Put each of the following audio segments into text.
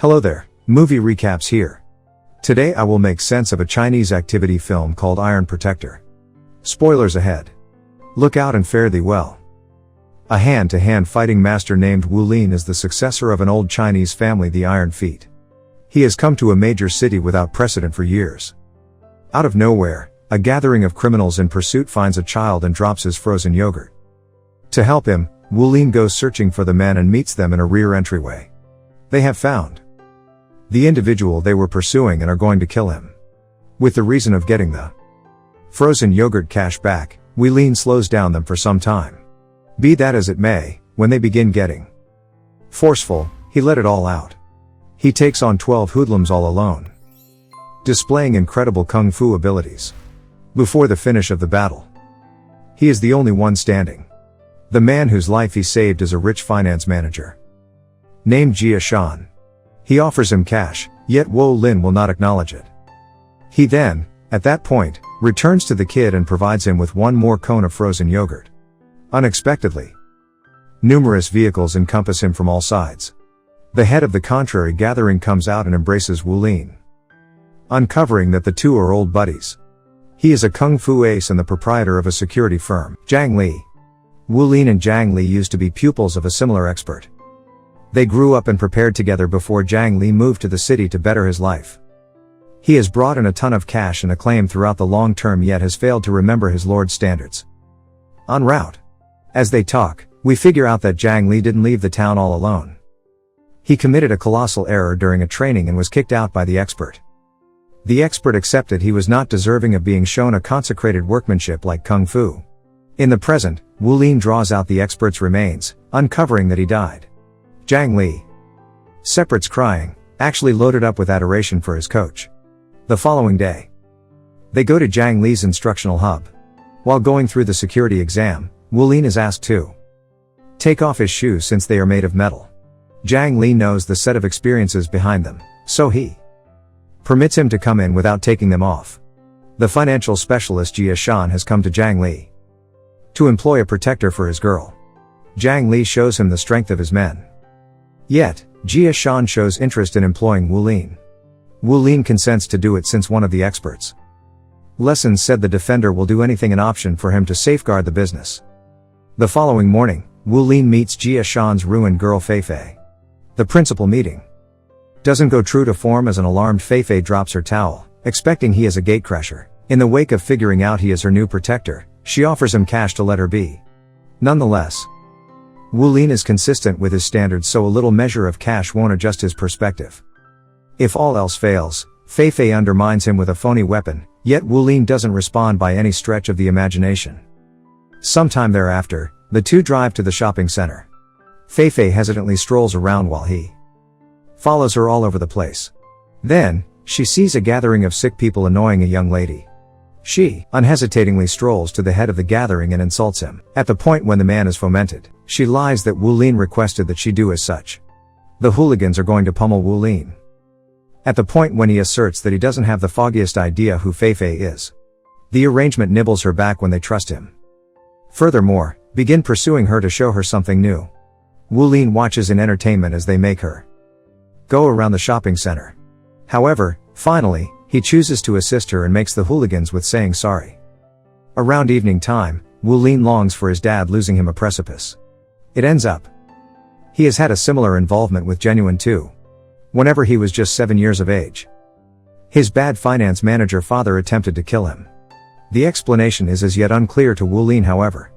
Hello there, movie recaps here. Today I will make sense of a Chinese activity film called Iron Protector. Spoilers ahead. Look out and fare thee well. A hand-to-hand fighting master named Wu-Lin is the successor of an old Chinese family, the Iron Feet. He has come to a major city without precedent for years. Out of nowhere, a gathering of criminals in pursuit finds a child and drops his frozen yogurt. To help him, Wu-Lin goes searching for the men and meets them in a rear entryway. They have found the individual they were pursuing and are going to kill him. With the reason of getting the frozen yogurt cash back, Wu-Lin slows down them for some time. Be that as it may, when they begin getting forceful, he let it all out. He takes on 12 hoodlums all alone, displaying incredible kung fu abilities. Before the finish of the battle, he is the only one standing. The man whose life he saved is a rich finance manager named Jia-Shan. He offers him cash, yet Wu-Lin will not acknowledge it. He then, at that point, returns to the kid and provides him with one more cone of frozen yogurt. Unexpectedly, numerous vehicles encompass him from all sides. The head of the contrary gathering comes out and embraces Wu-Lin, uncovering that the two are old buddies. He is a kung fu ace and the proprietor of a security firm, Jiang Li. Wu-Lin and Jiang Li used to be pupils of a similar expert. They grew up and prepared together before Jiang Li moved to the city to better his life. He has brought in a ton of cash and acclaim throughout the long term, yet has failed to remember his lord's standards. En route, as they talk, we figure out that Jiang Li didn't leave the town all alone. He committed a colossal error during a training and was kicked out by the expert. The expert accepted he was not deserving of being shown a consecrated workmanship like kung fu. In the present, Wu-Lin draws out the expert's remains, uncovering that he died. Jiang Li, separates crying, actually loaded up with adoration for his coach. The following day, they go to Jiang Li's instructional hub. While going through the security exam, Wu-Lin is asked to take off his shoes since they are made of metal. Jiang Li knows the set of experiences behind them, so he permits him to come in without taking them off. The financial specialist Jia-Shan has come to Jiang Li to employ a protector for his girl. Jiang Li shows him the strength of his men. Yet, Jia-Shan shows interest in employing Wu-Lin. Wu-Lin consents to do it since one of the experts' lessons said the defender will do anything an option for him to safeguard the business. The following morning, Wu-Lin meets Jia-Shan's ruined girl Fei-Fei. The principal meeting doesn't go true to form as an alarmed Fei-Fei drops her towel, expecting he is a gatecrasher. In the wake of figuring out he is her new protector, she offers him cash to let her be. Nonetheless, Wu-Lin is consistent with his standards, so a little measure of cash won't adjust his perspective. If all else fails, Fei-Fei undermines him with a phony weapon, yet Wu-Lin doesn't respond by any stretch of the imagination. Sometime thereafter, the two drive to the shopping center. Fei-Fei hesitantly strolls around while he follows her all over the place. Then, she sees a gathering of sick people annoying a young lady. She unhesitatingly strolls to the head of the gathering and insults him. At the point when the man is fomented, she lies that Wu-Lin requested that she do as such. The hooligans are going to pummel Wu-Lin. At the point when he asserts that he doesn't have the foggiest idea who Fei-Fei is, the arrangement nibbles her back when they trust him. Furthermore, begin pursuing her to show her something new. Wu-Lin watches in entertainment as they make her go around the shopping center. However, finally, he chooses to assist her and makes the hooligans with saying sorry. Around evening time, Wu-Lin longs for his dad losing him a precipice. It ends up he has had a similar involvement with Genuine too. Whenever he was just 7 years of age, his bad finance manager father attempted to kill him. The explanation is as yet unclear to Wu-Lin, however.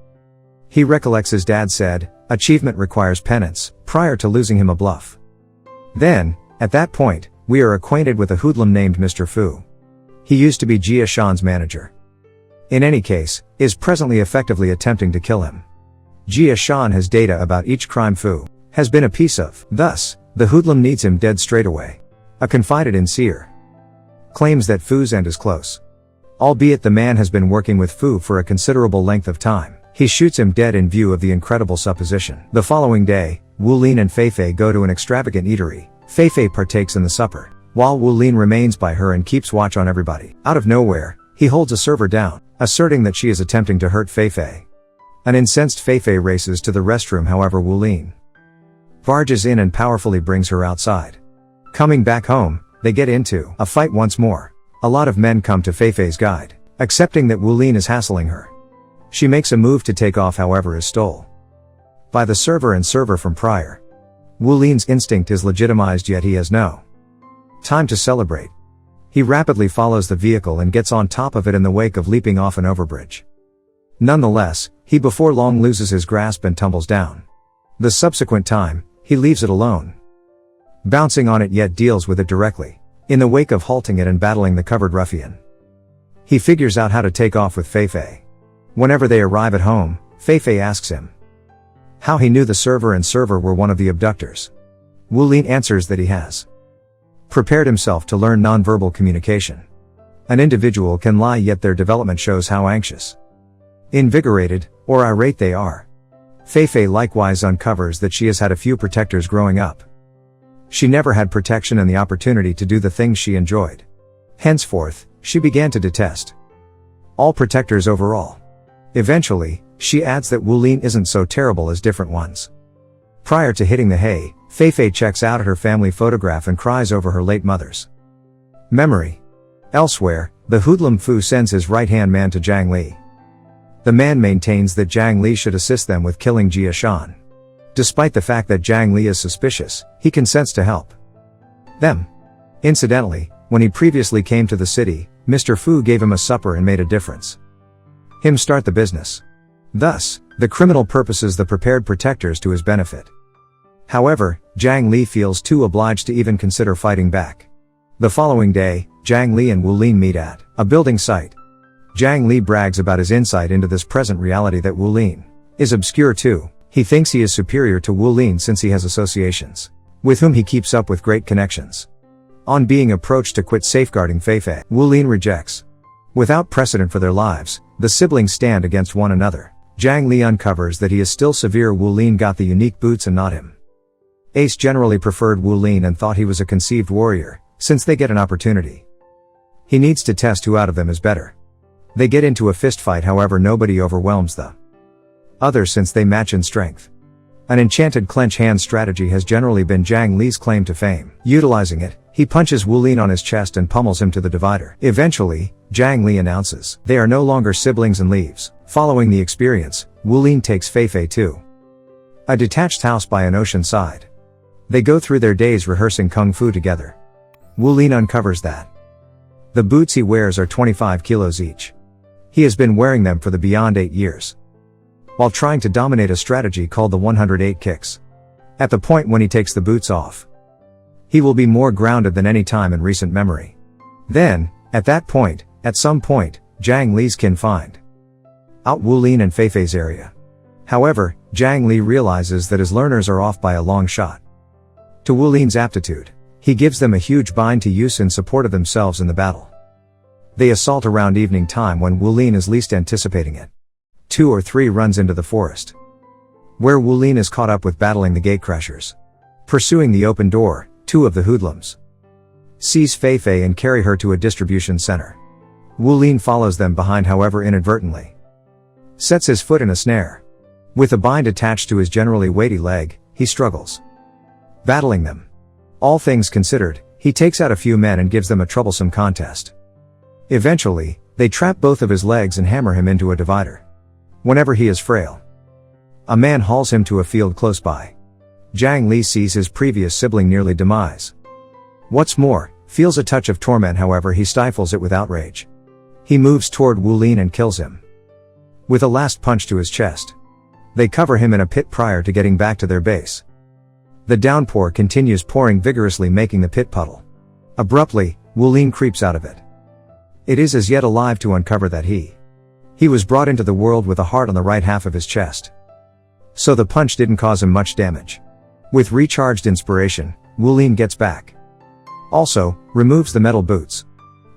He recollects his dad said, achievement requires penance, prior to losing him a bluff. Then, at that point, we are acquainted with a hoodlum named Mr. Fu. He used to be Jia-Shan's manager. In any case, is presently effectively attempting to kill him. Jia-Shan has data about each crime Fu has been a piece of. Thus, the hoodlum needs him dead straight away. A confided in seer claims that Fu's end is close. Albeit the man has been working with Fu for a considerable length of time, he shoots him dead in view of the incredible supposition. The following day, Wu-Lin and Fei-Fei go to an extravagant eatery. Fei-Fei partakes in the supper, while Wu-Lin remains by her and keeps watch on everybody. Out of nowhere, he holds a server down, asserting that she is attempting to hurt Fei-Fei. An incensed Fei-Fei races to the restroom, however Wu-Lin barges in and powerfully brings her outside. Coming back home, they get into a fight once more. A lot of men come to Fei-Fei's guide, accepting that Wu-Lin is hassling her. She makes a move to take off, however is stole by the server and server from prior. Wu-Lin's instinct is legitimized, yet he has no time to celebrate. He rapidly follows the vehicle and gets on top of it in the wake of leaping off an overbridge. Nonetheless, he before long loses his grasp and tumbles down. The subsequent time, he leaves it alone, bouncing on it, yet deals with it directly, in the wake of halting it and battling the covered ruffian. He figures out how to take off with Fei-Fei. Whenever they arrive at home, Fei-Fei asks him how he knew the server and server were one of the abductors. Wu-Lin answers that he has prepared himself to learn nonverbal communication. An individual can lie, yet their development shows how anxious, invigorated, or irate they are. Fei-Fei likewise uncovers that she has had a few protectors growing up. She never had protection and the opportunity to do the things she enjoyed. Henceforth, she began to detest all protectors overall. Eventually, she adds that Wu-Lin isn't so terrible as different ones. Prior to hitting the hay, Fei-Fei checks out at her family photograph and cries over her late mother's memory. Elsewhere, the hoodlum Fu sends his right-hand man to Jiang Li. The man maintains that Jiang Li should assist them with killing Jia-Shan. Despite the fact that Jiang Li is suspicious, he consents to help them. Incidentally, when he previously came to the city, Mr. Fu gave him a supper and made a difference him start the business. Thus, the criminal purposes the prepared protectors to his benefit. However, Jiang Li feels too obliged to even consider fighting back. The following day, Jiang Li and Wu-Lin meet at a building site. Jiang Li brags about his insight into this present reality that Wu-Lin is obscure too. He thinks he is superior to Wu-Lin since he has associations with whom he keeps up with great connections. On being approached to quit safeguarding Fei-Fei, Wu-Lin rejects. Without precedent for their lives, the siblings stand against one another. Jiang Li uncovers that he is still severe. Wu-Lin got the unique boots and not him. Ace generally preferred Wu-Lin and thought he was a conceived warrior, since they get an opportunity. He needs to test who out of them is better. They get into a fist fight, however nobody overwhelms the others since they match in strength. An enchanted clench hand strategy has generally been Jiang Li's claim to fame. Utilizing it, he punches Wu-Lin on his chest and pummels him to the divider. Eventually, Jiang Li announces they are no longer siblings and leaves. Following the experience, Wu-Lin takes Fei-Fei to a detached house by an ocean side. They go through their days rehearsing kung fu together. Wu-Lin uncovers that the boots he wears are 25 kilos each. He has been wearing them for the beyond 8 years, while trying to dominate a strategy called the 108 kicks. At the point when he takes the boots off, he will be more grounded than any time in recent memory. Then, at some point, Jiang Li's can find out Wu-Lin and Fei-Fei's area. However, Jiang Li realizes that his learners are off by a long shot. To Wu-Lin's aptitude, he gives them a huge bind to use in support of themselves in the battle. They assault around evening time when Wu-Lin is least anticipating it. 2 or 3 runs into the forest, where Wu-Lin is caught up with battling the gatecrashers. Pursuing the open door, 2 of the hoodlums seize Fei-Fei and carry her to a distribution center. Wu-Lin follows them behind, however inadvertently sets his foot in a snare. With a bind attached to his generally weighty leg, he struggles battling them. All things considered, he takes out a few men and gives them a troublesome contest. Eventually, they trap both of his legs and hammer him into a divider. Whenever he is frail, a man hauls him to a field close by. Jiang Li sees his previous sibling nearly demise. What's more, feels a touch of torment, however he stifles it with outrage. He moves toward Wu-Lin and kills him with a last punch to his chest. They cover him in a pit prior to getting back to their base. The downpour continues pouring vigorously, making the pit puddle. Abruptly, Wu-Lin creeps out of it. It is as yet alive to uncover that he was brought into the world with a heart on the right half of his chest. So the punch didn't cause him much damage. With recharged inspiration, Wu-Lin gets back. Also, removes the metal boots.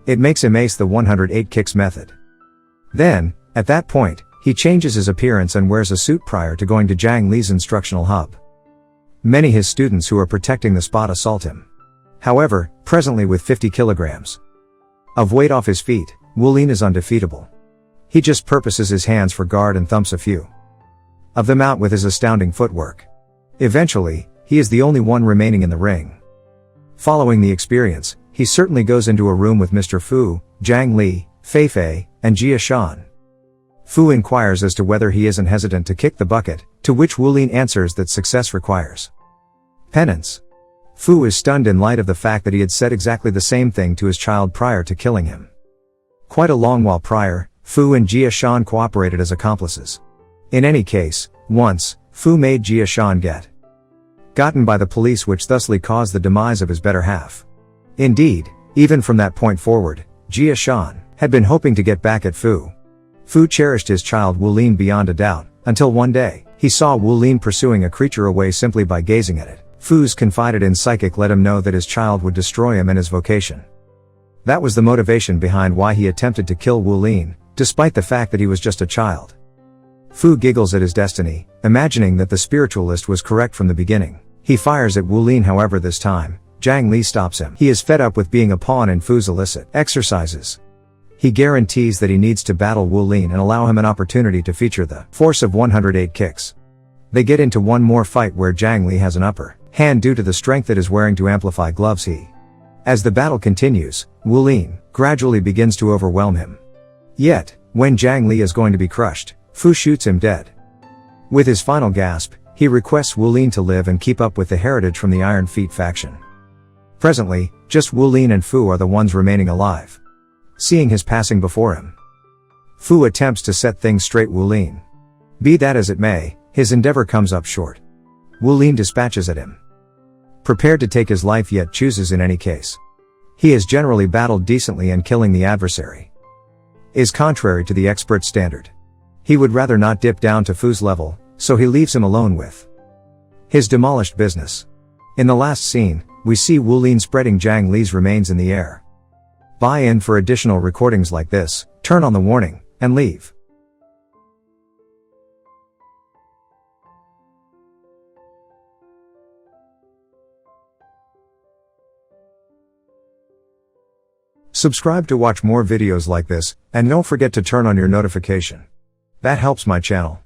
It makes him ace the 108 kicks method. Then, at that point, he changes his appearance and wears a suit prior to going to Jiang Li's instructional hub. Many his students who are protecting the spot assault him. However, presently with 50 kilograms of weight off his feet, Wu-Lin is undefeatable. He just purposes his hands for guard and thumps a few of them out with his astounding footwork. Eventually, he is the only one remaining in the ring. Following the experience, he certainly goes into a room with Mr. Fu, Jiang Li, Fei-Fei, and Jia-Shan. Fu inquires as to whether he isn't hesitant to kick the bucket, to which Wu-Lin answers that success requires penance. Fu is stunned in light of the fact that he had said exactly the same thing to his child prior to killing him. Quite a long while prior, Fu and Jia-Shan cooperated as accomplices. In any case, once, Fu made Jia-Shan get gotten by the police, which thusly caused the demise of his better half. Indeed, even from that point forward, Jia-Shan had been hoping to get back at Fu. Fu cherished his child Wu-Lin beyond a doubt, until one day, he saw Wu-Lin pursuing a creature away simply by gazing at it. Fu's confided in psychic let him know that his child would destroy him and his vocation. That was the motivation behind why he attempted to kill Wu-Lin, despite the fact that he was just a child. Fu giggles at his destiny, imagining that the spiritualist was correct from the beginning. He fires at Wu-Lin, however this time, Jiang Li stops him. He is fed up with being a pawn in Fu's illicit exercises. He guarantees that he needs to battle Wu-Lin and allow him an opportunity to feature the force of 108 kicks. They get into one more fight where Jiang Li has an upper hand due to the strength that is wearing to amplify gloves he. As the battle continues, Wu-Lin gradually begins to overwhelm him. Yet, when Jiang Li is going to be crushed, Fu shoots him dead. With his final gasp, he requests Wu-Lin to live and keep up with the heritage from the Iron Feet faction. Presently, just Wu-Lin and Fu are the ones remaining alive. Seeing his passing before him, Fu attempts to set things straight Wu-Lin. Be that as it may, his endeavor comes up short. Wu-Lin dispatches at him, prepared to take his life, yet chooses in any case. He has generally battled decently, and killing the adversary is contrary to the expert standard. He would rather not dip down to Fu's level, so he leaves him alone with his demolished business. In the last scene, we see Wu-Lin spreading Jiang Li's remains in the air. Buy in for additional recordings like this, turn on the warning, and leave. Subscribe to watch more videos like this, and don't forget to turn on your notification. That helps my channel.